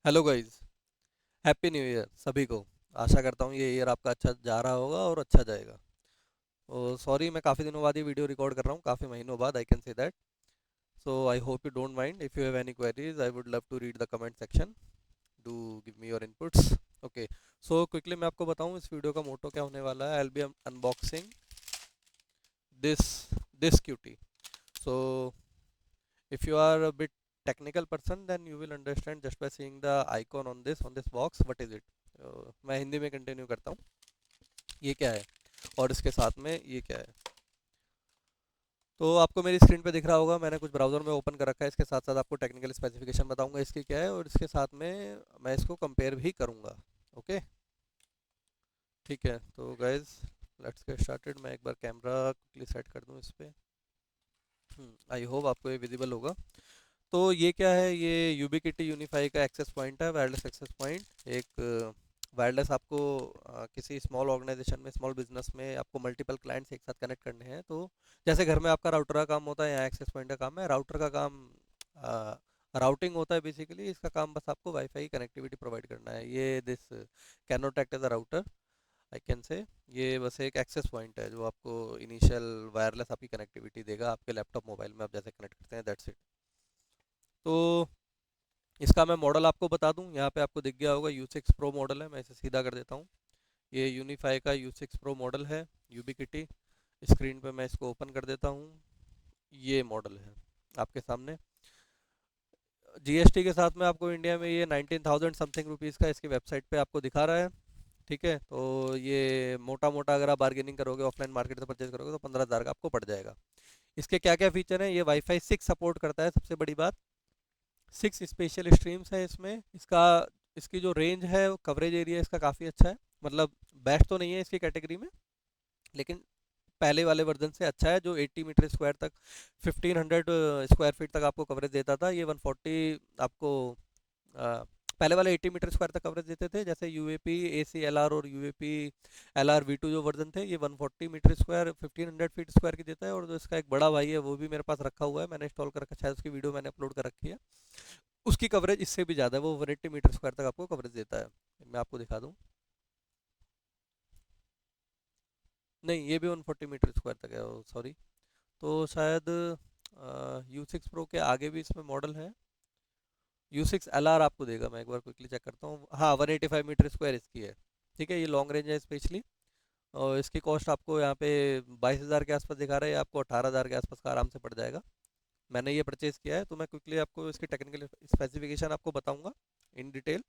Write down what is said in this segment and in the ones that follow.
Hello guys. Happy new year सभी को। आशा करता हूँ ये ईयर आपका अच्छा जा रहा होगा और अच्छा जाएगा। और सॉरी, मैं काफ़ी दिनों बाद ये वीडियो रिकॉर्ड कर रहा हूँ, काफ़ी महीनों बाद, I can say that. So I hope you don't mind if you have any queries, I would love to read the comment section. Do give me your inputs. Okay. So quickly मैं आपको बताऊँ इस video का मोटो क्या होने वाला है। I will be unboxing this this cutie. So if you are a bit technical person, then you will understand just by seeing the icon on this box what is it. मैं हिंदी में continue करता हूँ। ये क्या है और इसके साथ में ये क्या है। तो आपको मेरी स्क्रीन पे दिख रहा होगा, मैंने कुछ ब्राउज़र में ओपन कर रखा है। इसके साथ साथ आपको टेक्निकल स्पेसिफिकेशन बताऊंगा इसकी क्या है, और इसके साथ में मैं इसको कंपेयर भी करूंगा। ओके, ठीक है। तो गाइज, लेट्स गेट स्टार्टेड। मैं एक बार कैमरा क्विकली सेट कर दूं इस पर। आई होप आपको ये विजिबल होगा। तो ये क्या है, ये यूबिक्विटी यूनिफाई का एक्सेस पॉइंट है, वायरलेस एक्सेस पॉइंट। एक वायरलेस आपको किसी स्मॉल ऑर्गेनाइजेशन में, स्मॉल बिजनेस में आपको मल्टीपल क्लाइंट्स एक साथ कनेक्ट करने हैं। तो जैसे घर में आपका राउटर का काम होता है, यहाँ एक्सेस पॉइंट का काम है। राउटर का काम राउटिंग होता है बेसिकली। इसका काम बस आपको वाईफाई कनेक्टिविटी प्रोवाइड करना है। ये this can not act as a router, I can say. ये बस एक एक्सेस पॉइंट है जो आपको इनिशियल वायरलेस आपकी कनेक्टिविटी देगा आपके लैपटॉप मोबाइल में आप जैसे कनेक्ट करते हैं, दैट्स इट। तो इसका मैं मॉडल आपको बता दूं, यहाँ पे आपको दिख गया होगा U6 Pro मॉडल है। मैं इसे सीधा कर देता हूँ। ये यूनिफाई का U6 Pro मॉडल है, यूबिक्विटी। स्क्रीन पे मैं इसको ओपन कर देता हूँ। ये मॉडल है आपके सामने। जीएसटी के साथ में आपको इंडिया में ये 19,000 समथिंग रुपीज़ का इसकी वेबसाइट पे आपको दिखा रहा है। ठीक है, तो ये मोटा मोटा अगर आप बार्गेनिंग करोगे, ऑफलाइन मार्केट से परचेज करोगे, तो 15,000 का आपको पड़ जाएगा। इसके क्या क्या फीचर हैं, ये वाईफाई 6 सपोर्ट करता है, सबसे बड़ी बात। 6 स्पेशल स्ट्रीम्स है इसमें। इसका इसकी जो रेंज है, कवरेज एरिया इसका काफ़ी अच्छा है। मतलब बेस्ट तो नहीं है इसकी कैटेगरी में, लेकिन पहले वाले वर्जन से अच्छा है, जो 80 मीटर स्क्वायर तक, 1500 स्क्वायर फीट तक आपको कवरेज देता था। ये 140 आपको पहले वाले 80 मीटर स्क्वायर तक कवरेज देते थे। जैसे यूएपी एसी एलआर और यूएपी एलआर V2 जो वर्जन थे, ये 140 मीटर स्क्वायर 1500 फीट स्क्वायर की देता है। और जो इसका एक बड़ा भाई है वो भी मेरे पास रखा हुआ है, मैंने इंस्टॉल कर रखा है, शायद उसकी वीडियो मैंने अपलोड कर रखी है। उसकी कवरेज इससे भी ज़्यादा है, वो 180 मीटर स्क्वायर तक आपको कवरेज देता है। मैं आपको दिखा दूँ। नहीं, ये भी 140 मीटर स्क्वायर तक है, सॉरी। तो शायद U6 Pro के आगे भी इसमें मॉडल है। U6 LR आपको देगा, मैं एक बार क्विकली चेक करता हूँ। हाँ, 185 मीटर स्क्वायर इसकी है। ठीक है, ये लॉन्ग रेंज है स्पेशली। और इसकी कॉस्ट आपको यहाँ पे 22,000 के आसपास दिखा रहा है, आपको 18,000 के आसपास का आराम से पड़ जाएगा। मैंने ये परचेज़ किया है, तो मैं क्विकली आपको इसकी टेक्निकल स्पेसिफिकेशन आपको बताऊंगा इन डिटेल।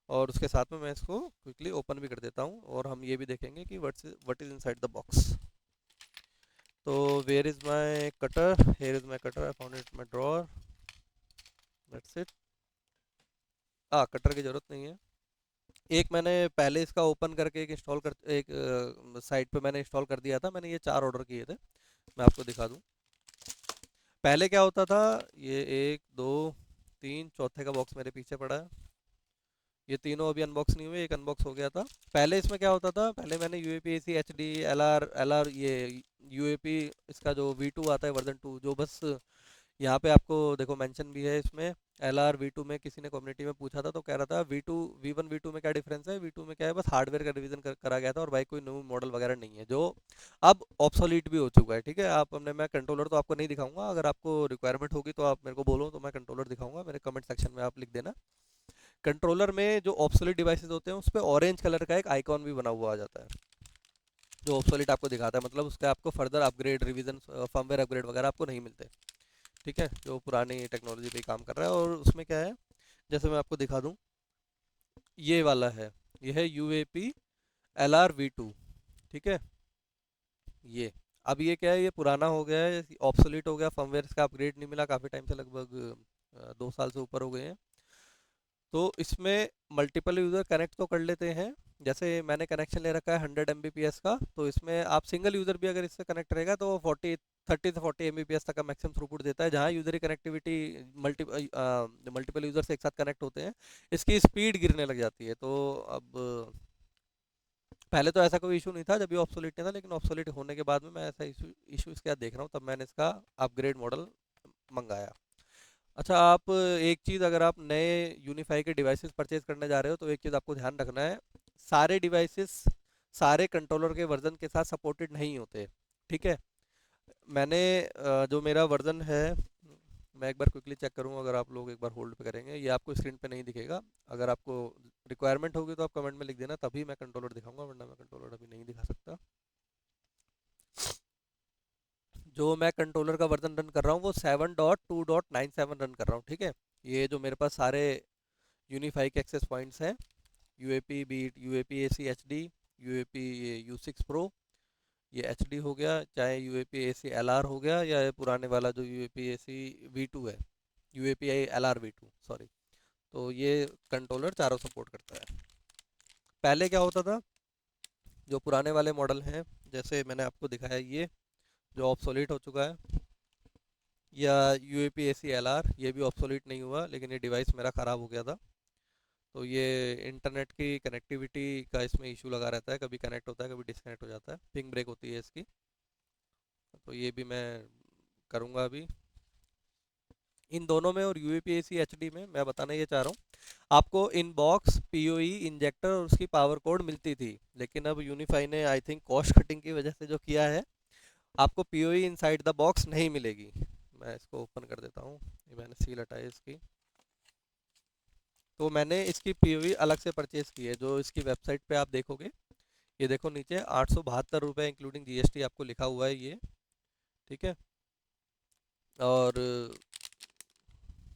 और उसके साथ में मैं इसको क्विकली ओपन भी कर देता हूँ, और हम ये भी देखेंगे कि what is inside the box. तो where is my cutter, here is my cutter, I found it my drawer, that's it. Cutter की ज़रूरत नहीं है। एक मैंने पहले इसका ओपन करके एक इंस्टॉल कर एक साइट पे मैंने इंस्टॉल कर दिया था। मैंने ये 4 ऑर्डर किए थे, मैं आपको दिखा दूँ। पहले क्या होता था, ये 1 2 3 चौथे का बॉक्स मेरे पीछे पड़ा है। ये तीनों अभी अनबॉक्स नहीं हुए, एक अनबॉक्स हो गया था। पहले इसमें क्या होता था, पहले मैंने UAP AC HD L R ये यूएपी, इसका जो V2 आता है वर्जन 2, जो बस यहाँ पे आपको देखो मेंशन भी है इसमें। LR V2 में किसी ने कम्युनिटी में पूछा था, तो कह रहा था V2 V1 V2 में क्या डिफरेंस है। V2 में क्या है, बस हार्डवेयर का रिवीजन करा गया था, और भाई कोई न्यू मॉडल वगैरह नहीं है, जो अब ऑब्सोलीट भी हो चुका है। ठीक है, आप हमने मैं कंट्रोलर तो आपको नहीं दिखाऊंगा, अगर आपको रिक्वायरमेंट होगी तो आप मेरे को बोलो, तो मैं कंट्रोलर दिखाऊंगा। मेरे कमेंट सेक्शन में आप लिख देना। कंट्रोलर में जो ऑब्सोलीट डिवाइसेस होते हैं, उस पर ऑरेंज कलर का एक आइकॉन भी बना हुआ आ जाता है, जो ऑब्सोलीट आपको दिखाता है। मतलब उसका आपको further upgrade, revision, firmware upgrade वगैरह आपको नहीं मिलते। ठीक है, जो पुरानी टेक्नोलॉजी पे काम कर रहा है। और उसमें क्या है, जैसे मैं आपको दिखा दूं, ये वाला है, ये है UAP LR V2। ठीक है, ये अब ये क्या है, ये पुराना हो गया है, ऑब्सोलीट हो गया, फर्मवेयर का अपग्रेड नहीं मिला काफ़ी टाइम से, लगभग 2 साल से ऊपर हो गए हैं। तो इसमें मल्टीपल यूज़र कनेक्ट तो कर लेते हैं। जैसे मैंने कनेक्शन ले रखा है 100 Mbps का, तो इसमें आप सिंगल यूज़र भी अगर इससे कनेक्ट रहेगा, तो 30 से 40 Mbps तक का मैक्सिमम थ्रूपुट देता है। जहाँ यूज़र की कनेक्टिविटी मल्टीपल यूज़र से एक साथ कनेक्ट होते हैं, इसकी स्पीड गिरने लग जाती है। तो अब पहले तो ऐसा कोई इशू नहीं था जब ये ऑब्सोलीट नहीं था, लेकिन ऑब्सोलीट होने के बाद में मैं ऐसा इशू इशू इसके साथ देख रहा हूँ, तब मैंने इसका अपग्रेड मॉडल मंगाया। अच्छा, आप एक चीज़, अगर आप नए यूनिफाई के डिवाइसेस परचेज करने जा रहे हो तो एक चीज़ आपको ध्यान रखना है, सारे डिवाइसेस सारे कंट्रोलर के वर्जन के साथ सपोर्टेड नहीं होते। ठीक है। मैंने जो मेरा वर्जन है, मैं एक बार क्विकली चेक करूँगा, अगर आप लोग एक बार होल्ड पे करेंगे, ये आपको स्क्रीन पे नहीं दिखेगा। अगर आपको रिक्वायरमेंट होगी तो आप कमेंट में लिख देना, तभी मैं कंट्रोलर दिखाऊंगा, वरना मैं कंट्रोलर अभी नहीं दिखा सकता। जो मैं कंट्रोलर का वर्जन रन कर रहा हूँ वो 7.2.97 रन कर रहा हूँ। ठीक है। ये जो मेरे पास सारे यूनिफाई के एक्सेस पॉइंट्स हैं, यूएपी बीट, UAP AC H D, UAP U six pro, ये एच डी हो गया, चाहे यूएपी एसी एल आर हो गया, या ये पुराने वाला जो यूएपी एसी वी टू है, UAP L R V two, sorry. तो ये कंट्रोलर चारों सपोर्ट करता है। पहले क्या होता था, जो पुराने वाले मॉडल हैं, जैसे मैंने आपको दिखाया, ये जो ऑब्सोलीट हो चुका है, या यूएपी एसी एल आर, ये भी ऑब्सोलीट नहीं हुआ, लेकिन ये डिवाइस मेरा ख़राब हो गया था। तो ये इंटरनेट की कनेक्टिविटी का इसमें इशू लगा रहता है, कभी कनेक्ट होता है कभी डिस्कनेक्ट हो जाता है, पिंग ब्रेक होती है इसकी। तो ये भी मैं करूँगा अभी इन दोनों में। और यूएपीएसी एचडी में मैं बताना ये चाह रहा हूँ, आपको इन बॉक्स पीओई इंजेक्टर और उसकी पावर कोड मिलती थी, लेकिन अब यूनिफाई ने आई थिंक कॉस्ट कटिंग की वजह से जो किया है, आपको पीओई इनसाइड द बॉक्स नहीं मिलेगी। मैं इसको ओपन कर देता हूँ, ये मैंने सील हटाई इसकी। तो मैंने इसकी पीओई अलग से परचेज़ की है, जो इसकी वेबसाइट पे आप देखोगे, ये देखो नीचे 872 रुपये इंक्लूडिंग जीएसटी आपको लिखा हुआ है ये। ठीक है। और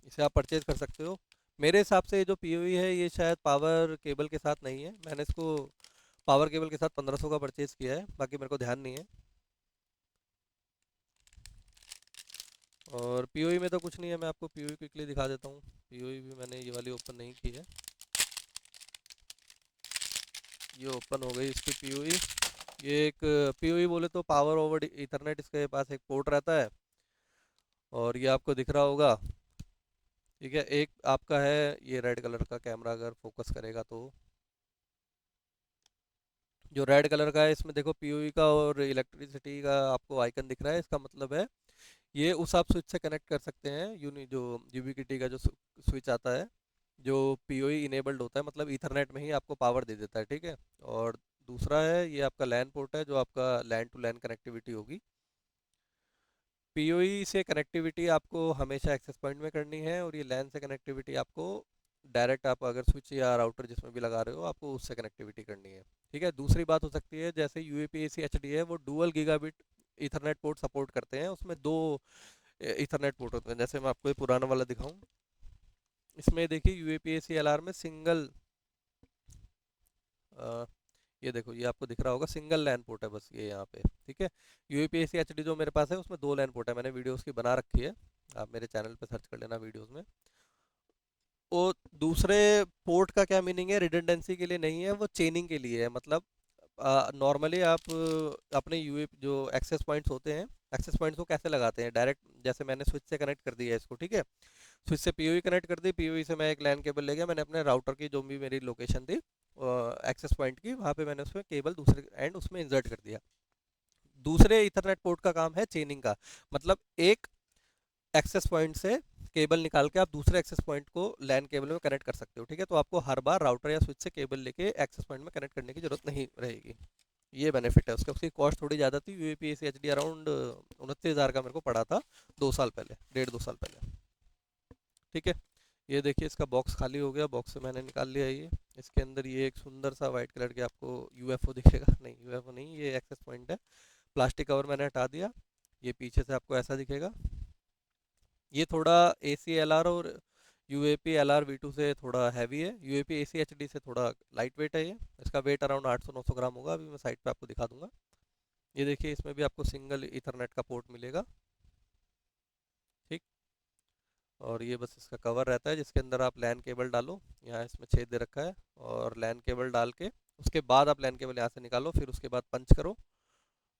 इसे आप परचेज कर सकते हो। मेरे हिसाब से जो पीओई है ये शायद पावर केबल के साथ नहीं है, मैंने इसको पावर केबल के साथ 1500 का परचेज किया है, बाकी मेरे को ध्यान नहीं है। और पीओई में तो कुछ नहीं है, मैं आपको पीओई क्विकली दिखा देता हूँ। पीओई भी मैंने ये वाली ओपन नहीं की है, ये ओपन हो गई इसकी पीओई। ये एक पीओई बोले तो पावर ओवर इथरनेट, इसके पास एक पोर्ट रहता है, और ये आपको दिख रहा होगा। ठीक है। एक आपका है ये रेड कलर का, कैमरा अगर फोकस करेगा तो, जो रेड कलर का है इसमें देखो पीओई का और इलेक्ट्रिसिटी का आपको आइकन दिख रहा है, इसका मतलब है ये उस आप स्विच से कनेक्ट कर सकते हैं, जो यूबिक्विटी का जो स्विच आता है, जो पीओई इनेबल्ड होता है, मतलब ईथरनेट में ही आपको पावर दे देता है। ठीक है। और दूसरा है ये आपका लैन पोर्ट है, जो आपका लैन टू लैन कनेक्टिविटी होगी। पीओई से कनेक्टिविटी आपको हमेशा एक्सेस पॉइंट में करनी है, और ये लैन से कनेक्टिविटी आपको डायरेक्ट, आप अगर स्विच या राउटर जिसमें भी लगा रहे हो, आपको उससे कनेक्टिविटी करनी है। ठीक है। दूसरी बात हो सकती है, जैसे यूएपीएसी एचडी है वो dual gigabit Ethernet port support करते हैं, उसमें दो ईथरनेट पोर्ट होते हैं। जैसे मैं आपको ये पुराना वाला दिखाऊं, इसमें देखिए यूएपीएसी एलआर में सिंगल, ये देखो ये आपको दिख रहा होगा, सिंगल लैन पोर्ट है बस ये यहाँ पे। ठीक है। यूएपीएसी एचडी जो मेरे पास है उसमें दो लैन पोर्ट है, मैंने वीडियोस की बना रखी है, आप मेरे चैनल पे सर्च कर लेना वीडियोस में। वो दूसरे पोर्ट का क्या मीनिंग है, रिडंडेंसी के लिए नहीं है, वो चेनिंग के लिए है। मतलब नॉर्मली आप अपने यूए जो एक्सेस पॉइंट्स होते हैं, एक्सेस पॉइंट्स को कैसे लगाते हैं, डायरेक्ट जैसे मैंने स्विच से कनेक्ट कर दिया है इसको। ठीक है। स्विच से पीओई कनेक्ट कर दी, पीओई से मैं एक लैन केबल ले गया, मैंने अपने राउटर की जो भी मेरी लोकेशन थी एक्सेस पॉइंट की, वहाँ पे मैंने उसमें केबल दूसरे एंड उसमें इंसर्ट कर दिया। दूसरे इथरनेट पोर्ट का काम है चेनिंग का, मतलब एक एक्सेस पॉइंट से केबल निकाल के आप दूसरे एक्सेस पॉइंट को लैन केबल में कनेक्ट कर सकते हो। ठीक है। तो आपको हर बार राउटर या स्विच से केबल लेके एक्सेस पॉइंट में कनेक्ट करने की जरूरत नहीं रहेगी। ये बेनिफिट है उसका। उसकी कॉस्ट थोड़ी ज़्यादा थी, यूएपीएसी एचडी अराउंड 29,000 का मेरे को पड़ा था, 2 साल पहले, 1.5 2 साल पहले। ठीक है। ये देखिए इसका बॉक्स खाली हो गया, बॉक्स से मैंने निकाल लिया ये। इसके अंदर ये एक सुंदर सा वाइट कलर के आपको यूएफओ दिखेगा, नहीं यूएफओ नहीं, ये एक्सेस पॉइंट है। प्लास्टिक कवर मैंने हटा दिया, ये पीछे से आपको ऐसा दिखेगा। ये थोड़ा ए सी एल आर और U A P L R V two से थोड़ा हैवी है, U A P A C H D से थोड़ा लाइट वेट है ये। इसका वेट अराउंड 800 900 ग्राम होगा, अभी मैं साइड पे आपको दिखा दूंगा। ये देखिए इसमें भी आपको सिंगल इथरनेट का पोर्ट मिलेगा। ठीक। और ये बस इसका कवर रहता है, जिसके अंदर आप लैन केबल डालो, यहाँ इसमें छेद दे रखा है, और लैन केबल डाल के उसके बाद आप लैन केबल यहाँ से निकालो, फिर उसके बाद पंच करो,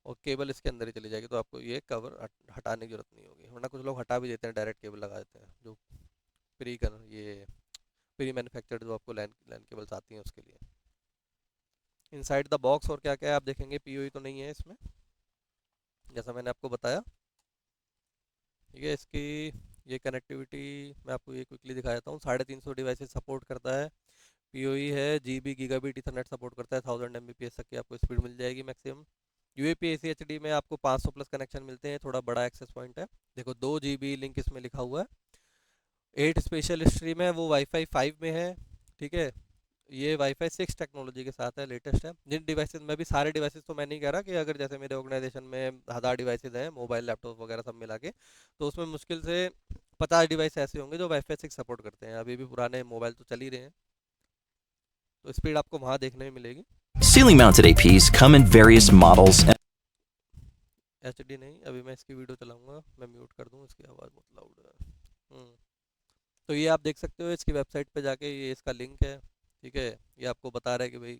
और केबल इसके अंदर ही चली जाएगी। तो आपको ये कवर हटाने की जरूरत नहीं होगी, वरना कुछ लोग हटा भी देते हैं, डायरेक्ट केबल लगा देते हैं, जो प्री कर ये प्री मैन्युफैक्चर्ड जो आपको लैन लैन केबल्स आती हैं उसके लिए। इनसाइड द बॉक्स और क्या क्या है आप देखेंगे, पीओई तो नहीं है इसमें, जैसा मैंने आपको बताया। ठीक है। इसकी ये कनेक्टिविटी मैं आपको ये क्विकली दिखा देता हूँ। 350 डिवाइसेस सपोर्ट करता है। पीओई है, जीबी गीगाबिट ईथरनेट सपोर्ट करता है। 1000 Mbps तक की आपको स्पीड मिल जाएगी maximum. UAP AC H D में आपको 500 प्लस कनेक्शन मिलते हैं, थोड़ा बड़ा एक्सेस पॉइंट है। देखो 2 GB लिंक इसमें लिखा हुआ है। 8 स्पेशल स्ट्रीम है, वो वाईफाई 5 में है। ठीक है, ये वाईफाई 6 टेक्नोलॉजी के साथ है, लेटेस्ट है। जिन डिवाइसेस में भी, सारे डिवाइसेस तो मैं नहीं कह रहा कि अगर जैसे मेरे ऑर्गेनाइजेशन में 1000 डिवाइसेस हैं, मोबाइल लैपटॉप वगैरह सब मिला के, तो उसमें मुश्किल से 50 डिवाइस ऐसे होंगे जो वाईफाई 6 सपोर्ट करते हैं। अभी भी पुराने मोबाइल तो चल ही रहे हैं, तो स्पीड आपको वहाँ देखने में मिलेगी। Ceiling mounted APs come in various models. H D नहीं, अभी मैं इसकी वीडियो चलाऊंगा, मैं म्यूट कर दूँ, इसकी आवाज़ बहुत लाउड है। तो ये आप देख सकते हो इसकी वेबसाइट पे जाके, ये इसका लिंक है। ठीक है, ये आपको बता रहा है कि भाई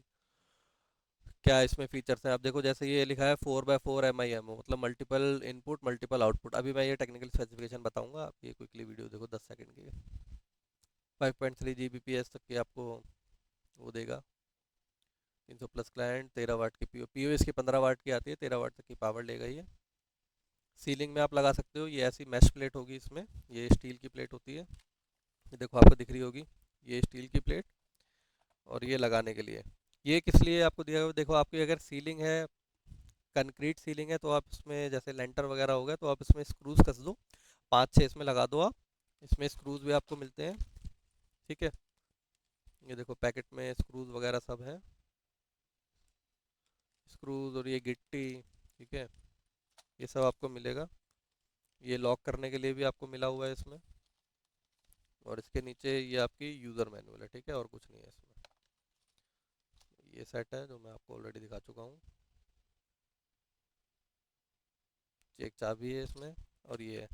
क्या इसमें फीचर्स हैं। आप देखो जैसे ये लिखा है 4x4 MIMO, मतलब मल्टीपल इनपुट मल्टीपल आउटपुट। अभी मैं ये टेक्निकल स्पेसिफिकेशन बताऊंगा, आप ये क्विकली वीडियो देखो 10 सेकंड की। 5.3 Gbps तक की आपको वो देगा। 300 प्लस क्लाइंट, 13 वाट की पीओ इसकी 15 वाट की आती है, 13 वाट तक की पावर लेगा ये। सीलिंग में आप लगा सकते हो, ये ऐसी मैश प्लेट होगी इसमें, ये स्टील की प्लेट होती है। ये देखो आपको दिख रही होगी, ये स्टील की प्लेट। और ये लगाने के लिए, ये किस लिए आपको दिया हुआ, देखो आपकी अगर सीलिंग है, कंक्रीट सीलिंग है, तो आप इसमें जैसे लेंटर वगैरह हो गया, तो आप इसमें स्क्रूज कस दो, 5-6 इसमें लगा दो आप। इसमें स्क्रूज भी आपको मिलते हैं। ठीक है, ये देखो पैकेट में स्क्रूज वगैरह सब है, स्क्रूज और ये गिट्टी। ठीक है, ये सब आपको मिलेगा। ये लॉक करने के लिए भी आपको मिला हुआ है इसमें। और इसके नीचे ये आपकी यूज़र मैनुअल है। ठीक है, और कुछ नहीं है इसमें। ये सेट है जो मैं आपको ऑलरेडी दिखा चुका हूँ। एक चाबी है इसमें, और ये है।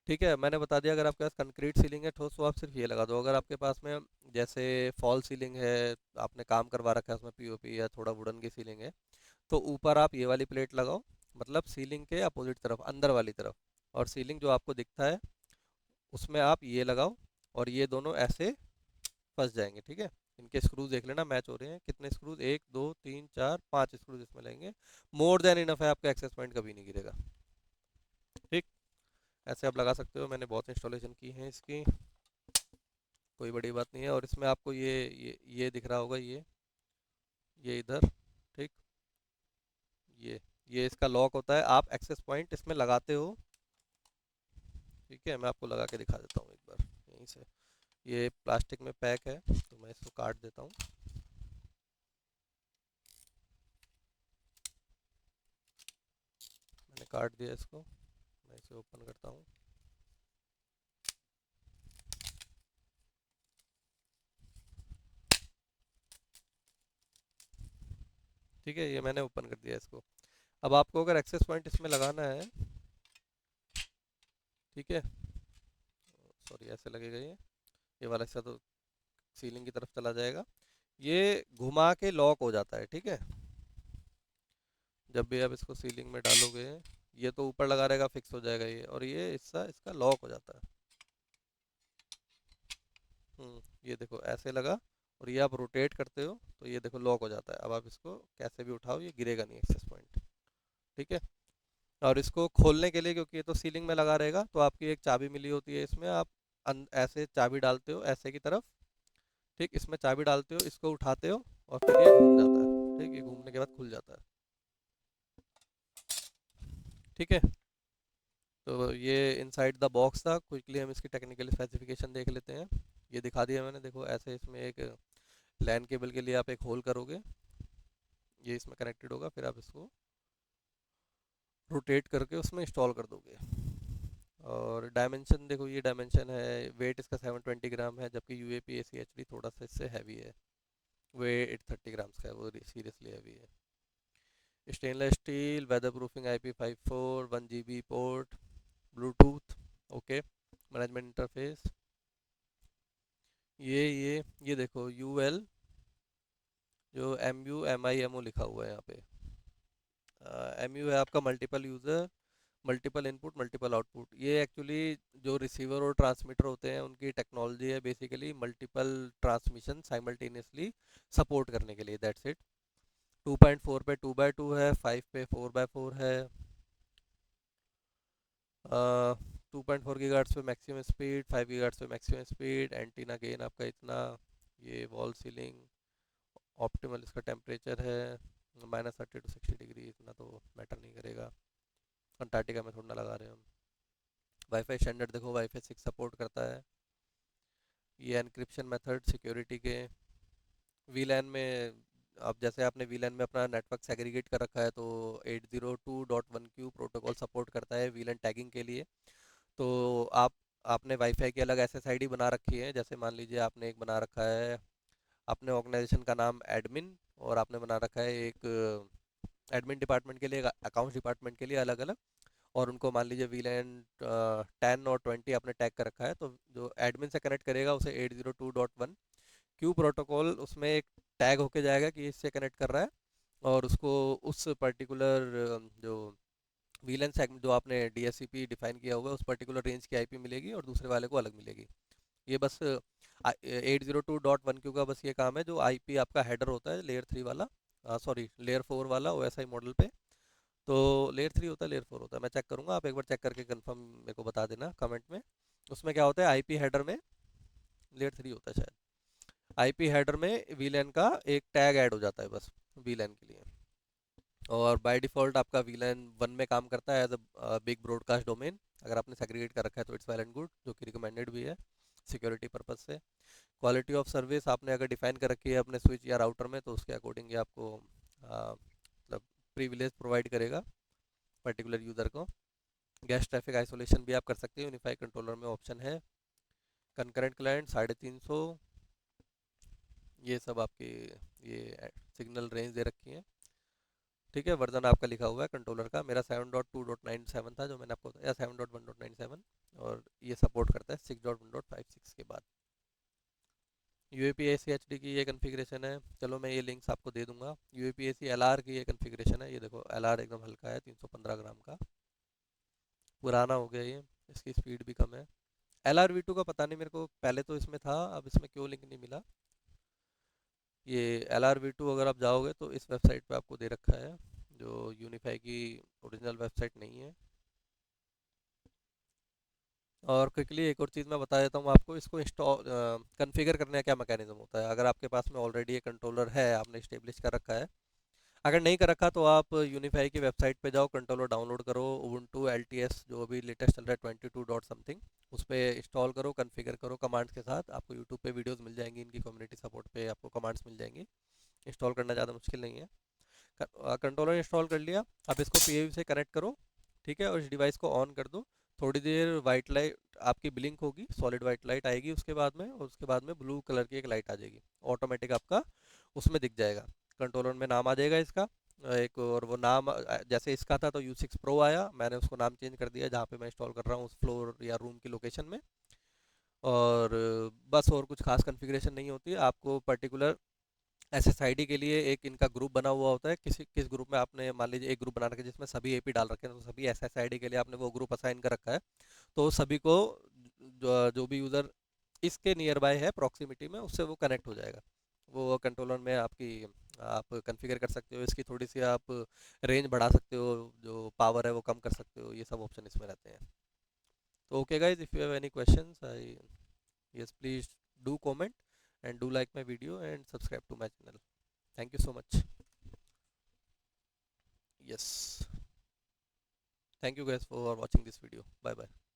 ठीक है, मैंने बता दिया, अगर आपके पास कंक्रीट सीलिंग है ठोस, तो आप सिर्फ ये लगा दो। अगर आपके पास में जैसे फॉल सीलिंग है, आपने काम करवा रखा है उसमें पीओपी, या थोड़ा वुडन की सीलिंग है, तो ऊपर आप ये वाली प्लेट लगाओ, मतलब सीलिंग के अपोजिट तरफ, अंदर वाली तरफ। और सीलिंग जो आपको दिखता है उसमें आप ये लगाओ, और ये दोनों ऐसे फंस जाएंगे। ठीक है, इनके स्क्रूज देख लेना मैच हो रहे हैं। कितने स्क्रूज, 1 2 3 4 5 स्क्रूज इसमें लगेंगे। मोर देन इनफ है, आपका एक्सेस पॉइंट कभी नहीं गिरेगा। ठीक, ऐसे आप लगा सकते हो। मैंने बहुत इंस्टॉलेशन की है इसकी, कोई बड़ी बात नहीं है। और इसमें आपको ये दिख रहा होगा, ये इधर। ठीक, ये इसका लॉक होता है, आप एक्सेस पॉइंट इसमें लगाते हो। ठीक है, मैं आपको लगा के दिखा देता हूँ एक बार यहीं से। ये प्लास्टिक में पैक है, तो मैं इसको काट देता हूँ। मैंने काट दिया इसको, मैं इसे ओपन करता हूँ। ठीक है, ये मैंने ओपन कर दिया इसको। अब आपको अगर एक्सेस पॉइंट इसमें लगाना है, ठीक है, सॉरी ऐसे लगेगा ये वाला हिस्सा तो सीलिंग की तरफ चला जाएगा। ये घुमा के लॉक हो जाता है। ठीक है, जब भी आप इसको सीलिंग में डालोगे, ये तो ऊपर लगा रहेगा, फिक्स हो जाएगा ये, और ये हिस्सा इसका लॉक हो जाता है। ये देखो ऐसे लगा, और ये आप रोटेट करते हो तो ये देखो लॉक हो जाता है। अब आप इसको कैसे भी उठाओ, ये गिरेगा नहीं एक्सेस पॉइंट। ठीक है, और इसको खोलने के लिए, क्योंकि ये तो सीलिंग में लगा रहेगा, तो आपकी एक चाबी मिली होती है इसमें। आप ऐसे चाबी डालते हो ऐसे की तरफ। ठीक, इसमें चाबी डालते हो, इसको उठाते हो, और फिर ये घूम जाता है। ठीक, ये घूमने के बाद खुल जाता है। ठीक है, तो ये इनसाइड द बॉक्स था। क्विकली हम इसकी टेक्निकल स्पेसिफिकेशन देख लेते हैं। ये दिखा दिया मैंने, देखो ऐसे इसमें एक लैन केबल के लिए आप एक होल करोगे, ये इसमें कनेक्टेड होगा, फिर आप इसको रोटेट करके उसमें इंस्टॉल कर दोगे। और डायमेंशन देखो, ये डायमेंशन है, वेट इसका 720 ग्राम है, जबकि यूएपी ए सी एच डी थोड़ा सा इससे हैवी है, वे 830 ग्राम्स का है, वो सीरियसली हैवी है। Stainless steel, weather proofing, IP54, 1 GB port, Bluetooth. Okay, management interface, ये देखो UL, जो MU MIMO लिखा हुआ है यहाँ पे। MU है आपका multiple user, multiple input multiple output. ये एक्चुअली जो रिसीवर और ट्रांसमीटर होते हैं उनकी टेक्नोलॉजी है, basically multiple transmission simultaneously support करने के लिए, दैट्स इट। 2.4 पे 2x2 है, 5 पे 4x4 है, 2.4 गीगाहर्ट्ज़ पे मैक्सिमम स्पीड, 5 गीगाहर्ट्ज़ पे मैक्सिमम स्पीड, एंटीना गेन आपका इतना, ये वॉल सीलिंग, ऑप्टिमल इसका टेम्परेचर है -30 to 60 डिग्री, इतना तो मैटर नहीं करेगा, अंटार्कटिका में थोड़ा ना लगा रहे हैं हम। वाईफाई स्टैंडर्ड देखो, वाईफाई 6 सपोर्ट करता है। ये एनक्रिप्शन मेथड सिक्योरिटी के, वीलैन में, अब जैसे आपने वीलैन में अपना नेटवर्क सेग्रीगेट कर रखा है तो 802.1q प्रोटोकॉल सपोर्ट करता है वीलैन टैगिंग के लिए। तो आप आपने वाईफाई की अलग एसएसआईडी बना रखी है, जैसे मान लीजिए आपने एक बना रखा है अपने ऑर्गेनाइजेशन का नाम एडमिन, और आपने बना रखा है एक एडमिन डिपार्टमेंट के लिए, अकाउंट्स डिपार्टमेंट के लिए अलग अलग, और उनको मान लीजिए वीलैन 10 और 20 आपने टैग कर रखा है, तो जो एडमिन से कनेक्ट करेगा उसे 802.1 क्यू प्रोटोकॉल उसमें एक टैग होके जाएगा कि इससे कनेक्ट कर रहा है, और उसको उस पर्टिकुलर जो वीलन सेगमेंट जो आपने डीएससीपी डिफाइन किया हुआ है उस पर्टिकुलर रेंज की आईपी मिलेगी और दूसरे वाले को अलग मिलेगी। ये बस 802.1 क्यू का बस ये काम है, जो आईपी आपका हेडर होता है लेयर 3 वाला, सॉरी लेयर 4 वाला ओएसआई मॉडल पे। तो लेयर 3 होता है, लेयर 4 होता है, मैं चेक करूंगा, आप एक बार चेक करके कंफर्म मेरे को बता देना कमेंट में। उसमें क्या होता है, आईपी हेडर में लेयर 3 होता है शायद, आईपी हेडर में वीलैन का एक टैग ऐड हो जाता है बस वीलैन के लिए। और बाय डिफ़ॉल्ट आपका वीलैन 1 में काम करता है as a big broadcast domain, अगर आपने सेग्रीगेट कर रखा है तो इट्स वेल एंड गुड, जो कि रिकमेंडेड भी है सिक्योरिटी पर्पज से। क्वालिटी ऑफ सर्विस आपने अगर डिफाइन कर रखी है अपने स्विच या राउटर में तो उसके अकॉर्डिंग ये आपको मतलब प्रिविलेज प्रोवाइड करेगा पर्टिकुलर यूज़र को। गैस ट्रैफिक आइसोलेशन भी आप कर सकते हो, यूनिफाई कंट्रोलर में ऑप्शन है। कंकरेंट क्लाइंट 350, ये सब आपकी ये सिग्नल रेंज दे रखी है। ठीक है, वर्जन आपका लिखा हुआ है कंट्रोलर का, मेरा 7.2.97 था जो मैंने आपको बताया, 7.1.97, और ये सपोर्ट करता है 6.1.56 के बाद। UAP-AC HD की ये कन्फिग्रेशन है, चलो मैं ये लिंक्स आपको दे दूंगा। UAP-AC LR की ये कन्फिग्रेशन है, ये देखो LR एकदम हल्का है 315 ग्राम का, पुराना हो गया ये, इसकी स्पीड भी कम है। LR-V2 का पता नहीं मेरे को, पहले तो इसमें था, अब इसमें क्यों लिंक नहीं मिला। ये LR-V2 अगर आप जाओगे तो इस वेबसाइट पे आपको दे रखा है, जो यूनिफाई की ओरिजिनल वेबसाइट नहीं है। और क्विकली एक और चीज़ मैं बता देता हूँ आपको, इसको इंस्टॉल कन्फिगर करने का क्या मैकेनिज्म होता है। अगर आपके पास में ऑलरेडी एक कंट्रोलर है, आपने इस्टेब्लिश कर रखा है, अगर नहीं कर रखा तो आप यूनिफाई की वेबसाइट पे जाओ, कंट्रोलर डाउनलोड करो, उबुंटू LTS जो अभी लेटेस्ट चल रहा है 22 डॉट समथिंग, उस पर इंस्टॉल करो, कन्फिगर करो कमांड्स के साथ। आपको यूट्यूब पे वीडियोस मिल जाएंगी, इनकी कम्युनिटी सपोर्ट पे आपको कमांड्स मिल जाएंगी। इंस्टॉल करना ज़्यादा मुश्किल नहीं है। कंट्रोलर इंस्टॉल कर लिया, अब इसको PAV से कनेक्ट करो, ठीक है, और इस डिवाइस को ऑन कर दो। थोड़ी देर वाइट लाइट आपकी ब्लिंक होगी, सॉलिड वाइट लाइट आएगी उसके बाद में, और उसके बाद में ब्लू कलर की एक लाइट आ जाएगी, ऑटोमेटिक आपका उसमें दिख जाएगा, कंट्रोलर में नाम आ जाएगा इसका। एक और वो नाम जैसे इसका था तो U6 Pro आया, मैंने उसको नाम चेंज कर दिया जहाँ पे मैं इंस्टॉल कर रहा हूँ उस फ्लोर या रूम की लोकेशन में। और बस और कुछ खास कन्फिग्रेशन नहीं होती है, आपको पर्टिकुलर SSID के लिए एक इनका ग्रुप बना हुआ होता है, किस ग्रुप में आपने मान लीजिए एक ग्रुप बना रखा है जिसमें सभी AP डाल रखे हैं, तो सभी SSID के लिए आपने वो ग्रुप असाइन कर रखा है, तो सभी को जो भी यूज़र इसके नियर बाय है प्रॉक्सिमिटी में, उससे वो कनेक्ट हो जाएगा। वो कंट्रोलर में आपकी आप कॉन्फ़िगर कर सकते हो, इसकी थोड़ी सी आप रेंज बढ़ा सकते हो, जो पावर है वो कम कर सकते हो, ये सब ऑप्शन इसमें रहते हैं। तो okay guys, if you have any questions, I yes please do comment and do like my video and subscribe to my channel. Thank you so much. Yes, thank you guys for watching this video. Bye bye.